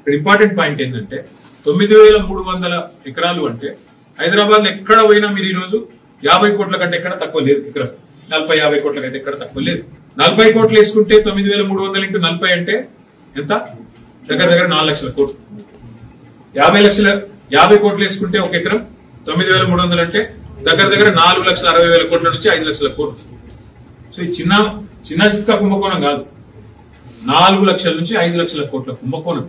ఇక్కడ important point ఏంటంటే 9,300 ఎకరాలు అంటే హైదరాబాద్ లో ఎక్కడ పోయినా మీరు ఈ రోజు 50 కోట్ల కంటే ఎక్కడ తక్కువ లేదు. ఇక్కడ 40-50 కోట్లకైతే ఎక్కడ తక్కువ లేదు. 40 కోట్లు వేసుకుంటే 9,300 ఇంటూ 40 అంటే ఎంత? దగ్గర 4 లక్షల కోట్లు. 50 కోట్లు వేసుకుంటే ఒక ఎకరం 9,300 అంటే దగ్గర 4,60,000 కోట్ల నుంచి 5 లక్షల కోట్లు. సో ఈ చిన్న చిత్కా కుంభకోణం కాదు, 4 లక్షల నుంచి 5 లక్షల కోట్ల కుంభకోణం.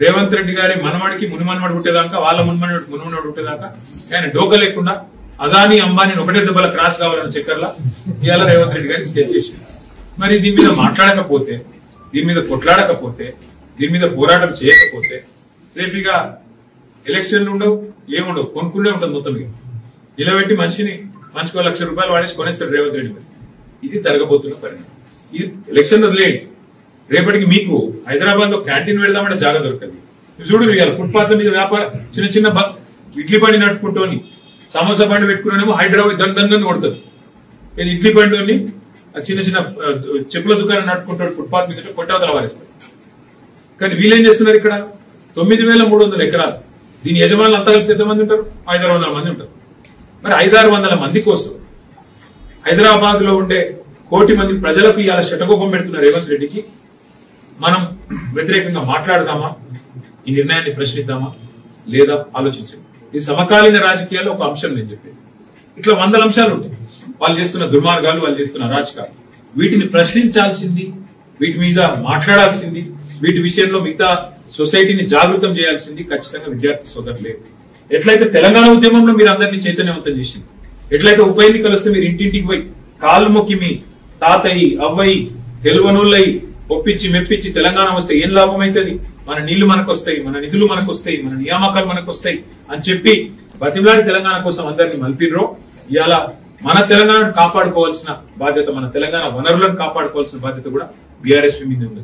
రేవంత్ రెడ్డి గారి మనమడికి మునిమనమడి పుట్టేదాకా, వాళ్ళ మునిమనమడి పుట్టేదాకా ఆయన డోక లేకుండా అదాని అంబానీ ఒకటే దెబ్బల క్రాస్ కావాలని చక్కర్లా ఇవాళ రేవంత్ రెడ్డి గారిని స్కెచ్ చేసింది. మరి దీని మీద మాట్లాడకపోతే, దీని మీద కొట్లాడకపోతే, దీని మీద పోరాటం చేయకపోతే రేపుగా ఎలక్షన్లు ఉండవు, ఏముండవు, కొనుక్కునే ఉంటుంది మొత్తం. నిలబెట్టి మనిషికి 1 లక్ష రూపాయలు వాడేసి కొనేస్తాడు రేవంత్ రెడ్డి గారు. ఇది జరగబోతున్న పరిణామం. ఇది ఎలక్షన్ వదిలేయండి, రేపటికి మీకు హైదరాబాద్ లో క్యాంటీన్ పెడదామంటే జాగా దొరకదు. చూడు ఇవాళ ఫుట్పాత్ మీద వ్యాపారం చిన్న ఇడ్లీ బండి నడుపుకుంటోని సమోసా బండి పెట్టుకునేమో హైదరాబాద్ దండం కొడుతుంది. ఇది ఇడ్లీ బండి చిన్న చెప్పుల దుకాణం నడుపుకుంటాడు ఫుట్పాత్ మీద కొట్టవతల వారేస్తారు. కానీ వీళ్ళేం చేస్తున్నారు? ఇక్కడ 9,300 ఎకరాలు, దీని యజమానులు అంతా కలిపి ఎంతమంది ఉంటారు? 500-600 మంది ఉంటారు. మరి 500-600 మంది కోసం హైదరాబాద్ లో ఉండే 1 కోటి మంది ప్రజలకు ఇవాళ శటకోపం పెడుతున్న రేవంత్ రెడ్డికి మనం వ్యతిరేకంగా మాట్లాడదామా? ఈ నిర్ణయాన్ని ప్రశ్నిద్దామా లేదా ఆలోచించండి. ఈ సమకాలీన రాజకీయాల్లో ఒక అంశం నేను చెప్పేది. ఇట్లా 100 అంశాలు ఉంటాయి. వాళ్ళు చేస్తున్న దుర్మార్గాలు, వాళ్ళు చేస్తున్న రాజకీయాలు, వీటిని ప్రశ్నించాల్సింది, వీటి మీద మాట్లాడాల్సింది, వీటి విషయంలో మిగతా సొసైటీని జాగృతం చేయాల్సింది ఖచ్చితంగా విద్యార్థి సోదరులే. ఎట్లయితే తెలంగాణ ఉద్యమంలో మీరు అందరినీ చైతన్యవంతం చేసింది, ఎట్లయితే ఉప ఎన్నికలు వస్తే మీరు ఇంటింటికి పోయి కాళ్ళు మొక్కి మీ తాతయ్యి అవ్వయి తెలవనోళ్ళయి ఒప్పించి మెప్పించి తెలంగాణ వస్తే ఏం లాభం అవుతుంది, మన నీళ్లు మనకు వస్తాయి, మన నిధులు మనకు వస్తాయి, మన నియామకాలు మనకు వస్తాయి అని చెప్పి బతిమలాడి తెలంగాణ కోసం అందరినీ మలిపినరో, ఇవాళ మన తెలంగాణను కాపాడుకోవాల్సిన బాధ్యత, మన తెలంగాణ వనరులను కాపాడుకోవాల్సిన బాధ్యత కూడా బీఆర్ఎస్ మీద ఉంది.